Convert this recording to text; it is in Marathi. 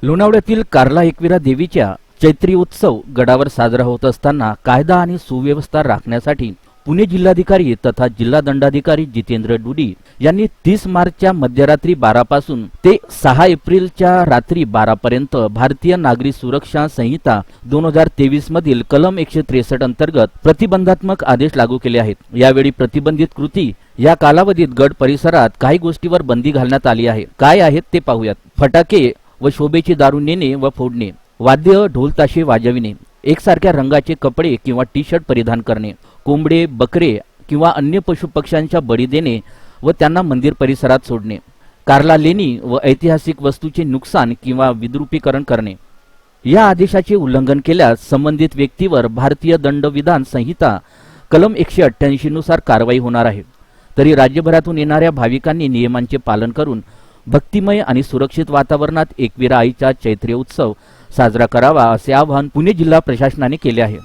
लोणावळ्यातील कार्ला एकविरा देवीच्या चैत्री उत्सव गडावर साजरा होत असताना कायदा आणि सुव्यवस्था राखण्यासाठी पुणे जिल्हाधिकारी तथा जिल्हा दंडाधिकारी जितेंद्र डुडी यांनी 30 मार्चच्या मध्यरात्री 12 पासून ते 6 एप्रिलच्या रात्री 12 पर्यंत भारतीय नागरी सुरक्षा संहिता 2023 मधील कलम 163 अंतर्गत प्रतिबंधात्मक आदेश लागू केले आहेत। यावेळी प्रतिबंधित कृती या कालावधीत गड परिसरात काही गोष्टीवर बंदी घालण्यात आली आहे। काय आहेत ते पाहूयात। फटाके व शोभेची दारू नेणे व फोडणे, वाद्य ढोल ताशे वाजविणे, एकसारख्या रंगाचे कपडे किंवा टी शर्ट परिधान करणे, कोंबडे बकरे किंवा अन्य पशुपक्ष्यांच्या बळी देणे व त्यांना मंदिर परिसरात सोडणे, कार्ला लेणी व ऐतिहासिक वस्तूचे नुकसान किंवा विद्रुपीकरण करणे। या आदेशाचे उल्लंघन केल्यास संबंधित व्यक्तीवर भारतीय दंडविधान संहिता कलम 188 नुसार कारवाई होणार आहे। तरी राज्यभरातून येणाऱ्या भाविकांनी नियमांचे पालन करून भक्तिमय आणि सुरक्षित वातावरणात एकविरा आईचा चैत्री उत्सव साजरा करावा असे आवाहन पुणे जिल्हा प्रशासनाने केले आहे।